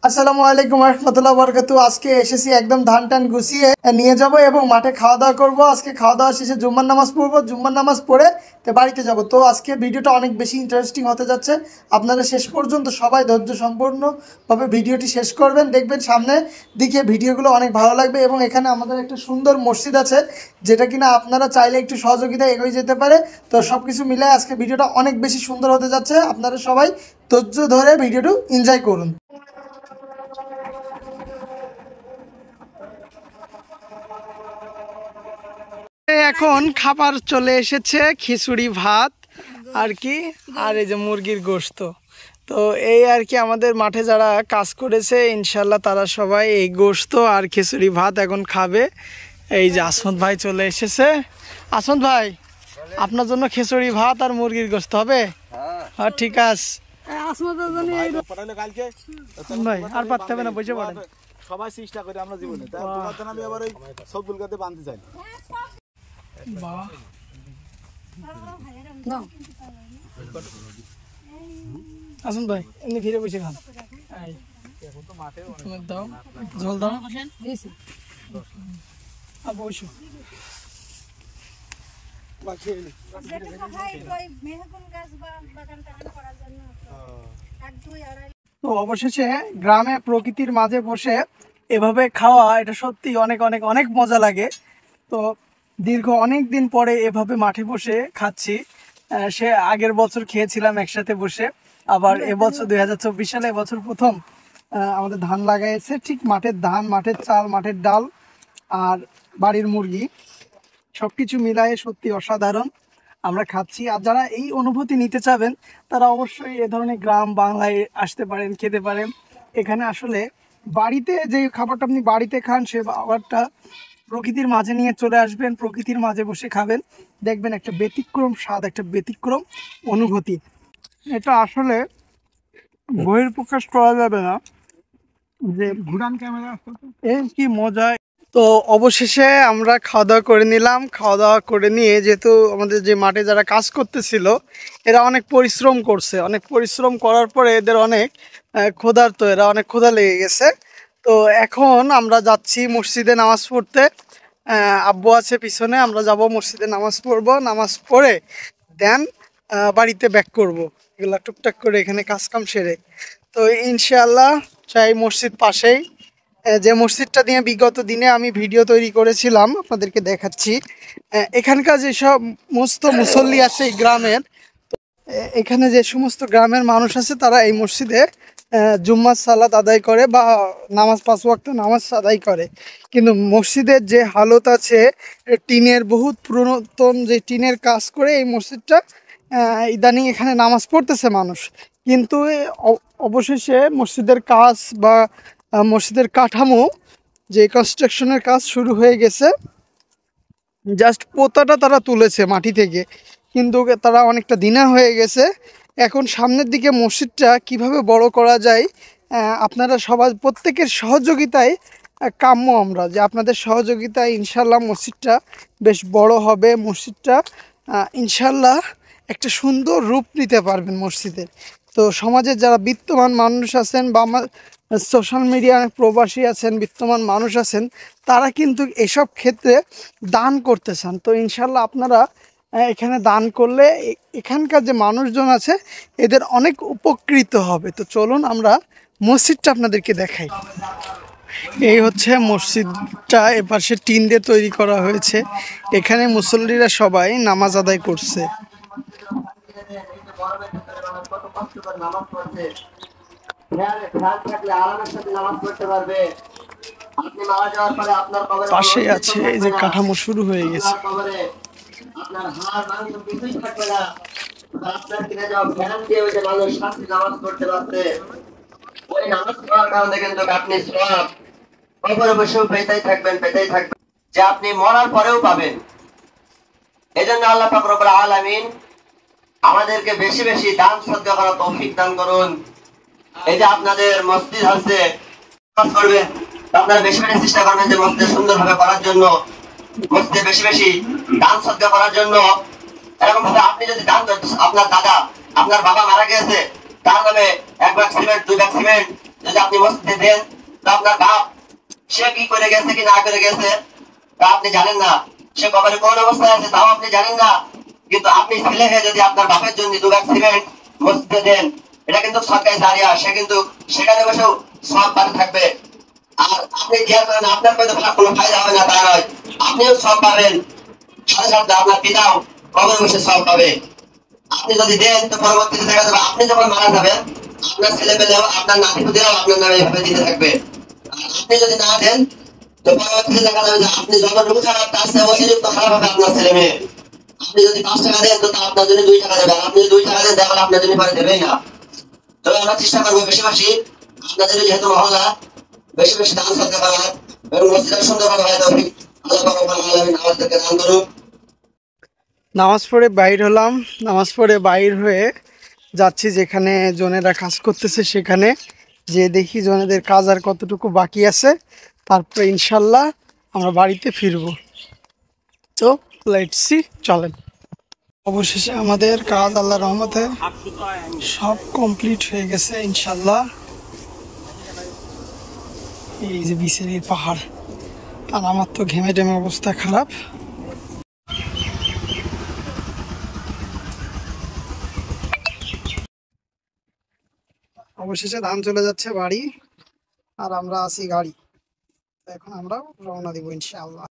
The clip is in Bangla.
আসসালামু আলাইকুম রহমতুল্লাহ বরকাতু। আজকে এসেছি একদম ধান টান গুছিয়ে নিয়ে যাব এবং মাঠে খাওয়া দাওয়া করবো। আজকে খাওয়া দাওয়া শেষে জুম্মার নামাজ পড়বো, জুম্মার নামাজ পড়ে তো বাড়িতে যাব। তো আজকে ভিডিওটা অনেক বেশি ইন্টারেস্টিং হতে যাচ্ছে। আপনারা শেষ পর্যন্ত সবাই ধৈর্য সম্পূর্ণভাবে ভিডিওটি শেষ করবেন, দেখবেন সামনে দিকে ভিডিওগুলো অনেক ভালো লাগবে। এবং এখানে আমাদের একটা সুন্দর মসজিদ আছে, যেটা কিনা আপনারা চাইলে একটু সহযোগিতা এগিয়ে যেতে পারে। তো সব কিছু মিলে আজকে ভিডিওটা অনেক বেশি সুন্দর হতে যাচ্ছে। আপনারা সবাই ধৈর্য ধরে ভিডিওটি এনজয় করুন। এখন খাবার চলে এসেছে, খিচুড়ি ভাত আর কি, আর এই যে মুরগির গোশত। তো এই আর কি, আমাদের মাঠে যারা কাজ করেছে ইনশাল্লাহ তারা সবাই এই গোশত আর খিচুড়ি ভাত এখন খাবে। এই যে আসমত ভাই চলে এসেছে। আসমত ভাই, আপনার জন্য খিচুড়ি ভাত আর মুরগির গোশত হবে? হ্যাঁ ঠিক আছে ভাই, আর পারতে হবে না, বসে পড়েন। সবাই চেষ্টা করি আমরা জীবনে, তোমার জন্য আমি আবার ওই সবগুল গাতে বাঁধতে চাই। আসুন ভাই, এমনি ফিরে বসে খান। দাও জল দাও, বসো। তো অবশেষে গ্রামে প্রকৃতির মাঝে বসে এভাবে খাওয়া, এটা সত্যি অনেক অনেক অনেক মজা লাগে। তো দীর্ঘ অনেক দিন পরে এভাবে মাঠে বসে খাচ্ছি। সে আগের বছর খেয়েছিলাম একসাথে বসে, আবার এবছর 2024 সালে এবছর প্রথম আমাদের ধান লাগাইছে। ঠিক মাঠের ধান, মাঠের চাল, মাঠের ডাল আর বাড়ির মুরগি সব কিছু মিলায়ে সত্যি অসাধারণ আমরা খাচ্ছি। আর যারা এই অনুভূতি নিতে চাবেন তারা অবশ্যই এ ধরনের গ্রাম বাংলায় আসতে পারেন, খেতে পারেন। এখানে আসলে বাড়িতে যে খাবারটা আপনি বাড়িতে খান, সে খাবারটা প্রকৃতির মাঝে নিয়ে চলে আসবেন, প্রকৃতির মাঝে বসে খাবেন, দেখবেন একটা ব্যতিক্রম স্বাদ, একটা ব্যতিক্রম অনুভূতি। এটা আসলে বহির প্রকাশ করা যাবে না যে ঘুরান ক্যামেরা কি মজা। তো অবশেষে আমরা খাওয়া দাওয়া করে নিলাম। খাওয়া দাওয়া করে নিয়ে, যেহেতু আমাদের যে মাঠে যারা কাজ করতেছিল এরা অনেক পরিশ্রম করছে, অনেক পরিশ্রম করার পরে এদের অনেক ক্ষুধার্ত, এরা অনেক ক্ষুধা লেগে গেছে। তো এখন আমরা যাচ্ছি মসজিদে নামাজ পড়তে। আব্বু আছে পিছনে, আমরা যাব মসজিদে নামাজ পড়বো। নামাজ পড়ে দেন বাড়িতে ব্যাক করব, এগুলা টুকটাক করে এখানে কাজকাম সেরে। তো ইনশাআল্লাহ চাই মসজিদ পাশেই, যে মসজিদটা নিয়ে বিগত দিনে আমি ভিডিও তৈরি করেছিলাম আপনাদেরকে দেখাচ্ছি। এখানকার যে সমস্ত মুসল্লি আছে এই গ্রামের, এখানে যে সমস্ত গ্রামের মানুষ আছে তারা এই মসজিদে জুম্মার সালাত আদায় করে বা নামাজ, 5 ওয়াক্ত নামাজ আদায় করে। কিন্তু মসজিদের যে হালত আছে, টিনের বহুত পুরাতন যে টিনের কাজ করে এই মসজিদটা ইদানিং এখানে নামাজ পড়তেছে মানুষ। কিন্তু অবশেষে মসজিদের কাজ বা মসজিদের কাঠামো যে কনস্ট্রাকশনের কাজ শুরু হয়ে গেছে, জাস্ট পোতাটা তারা তুলেছে মাটি থেকে, কিন্তু তারা অনেকটা দিনা হয়ে গেছে। এখন সামনের দিকে মসজিদটা কিভাবে বড় করা যায়, আপনারা সবাই প্রত্যেকের সহযোগিতায় কাম্য আমরা, যে আপনাদের সহযোগিতায় ইনশাল্লাহ মসজিদটা বেশ বড় হবে। মসজিদটা ইনশাল্লাহ একটা সুন্দর রূপ নিতে পারবেন মসজিদের। তো সমাজের যারা বিত্তমান মানুষ আছেন বা আমার সোশ্যাল মিডিয়ায় প্রবাসী আছেন, বিত্তমান মানুষ আছেন, তারা কিন্তু এসব ক্ষেত্রে দান করতে চান। তো ইনশাল্লাহ আপনারা এখানে দান করলে এখানকার যে মানুষজন আছে এদের অনেক উপকৃত হবে। তো চলুন আমরা মসজিদটা আপনাদেরকে দেখাই। এই হচ্ছে মসজিদটা, এপাশে টিন দিয়ে তৈরি করা হয়েছে। এখানে মুসল্লিরা সবাই নামাজ আদায় করছে। পাশে আছে এই যে কাঠামো শুরু হয়ে গেছে। যে আপনি মরার পরেও পাবেন। এই জন্য আল্লাহ পাক রব্বুল আলামিন আমাদেরকে বেশি বেশি দান সদকা করার তৌফিক দান করুন। এই যে আপনাদের মসজিদ আছে, কাজ করবেন, আপনারা বেশি বেশি চেষ্টা করবেন যে মসজিদ সুন্দরভাবে করার জন্য, মসজিদে বেশি বেশি দান সদকা করার জন্য। এরকম ভাবে আপনি যদি দান করেন, আপনার দাদা, আপনার বাবা মারা গেছে, তার নামে 1 ব্যাগ সিমেন্ট, 2 ব্যাগ সিমেন্ট, যদি আপনি মসজিদে দেন, তো আপনার বাপ সে কি করে গেছে কি না করে গেছে তা আপনি জানেন না, সে কবরে কোন অবস্থায় আছে তাও আপনি জানেন না, কিন্তু আপনি ছেলে হয়ে যদি আপনার বাপের জন্য 2 ব্যাগ সিমেন্ট মসজিদে দেন, এটা কিন্তু সরকারি জারিয়া, সে কিন্তু সেখানে বসেও সব পাতে থাকবে। আর আপনি দেওয়ার কারণে আপনার কোনো ফায়দা হবে না তা নয়, আপনিও সব পাবেন, সাথে সাথে আপনার পিতাও কবরে বসে সব পাবে। আপনি যদি দেন তো পরবর্তীতে দেখা যাবে আপনি যখন মারা যাবেন, আপনার ছেলে পেলেও আপনার নাতিপুতিরাও আপনার নামে এভাবে দিতে থাকবে। আর আপনি যদি না দেন তো পরবর্তীতে দেখা যাবে যে আপনি যতটুকু খারাপ তার চেয়ে অতিরিক্ত খারাপ হবে আপনার ছেলে মেয়ে। আপনি যদি 5 টাকা দেন তো তা আপনার জন্য 2 টাকা দেবে, আর আপনি যদি 2 টাকা দেন তাহলে আপনার জন্য পরে দেবেই না। তবে আমরা চেষ্টা করবো বেশি বেশি আপনাদের যেহেতু মহল্লা, বেশি বেশি দান সদকা করার এবং মসজিদের সুন্দরভাবে হয় তৌফিক আল্লাহ পাক রব্বুল আলামিন আমাদেরকে দান করুন। নামাজ পড়ে বাইর হলাম, নামাজ পড়ে বাইর হয়ে যাচ্ছি যেখানে জনেরা কাজ করতেছে সেখানে, যে দেখি জনেদের কাজ আর কতটুকু বাকি আছে, তারপরে ইনশাল্লাহ আমরা বাড়িতে ফিরবো। তো লেটস সি, চলেন। অবশেষে আমাদের কাজ আল্লাহর রহমতে সব কমপ্লিট হয়ে গেছে ইনশাল্লাহ। এই যে বিছারির পাহাড়, আর আমার তো ঘেমে টেমে অবস্থা খারাপ। অবশেষে ধান চলে যাচ্ছে বাড়ি, আর আমরা আছি গাড়ি। এখন আমরা রওনা দিব ইনশাআল্লাহ।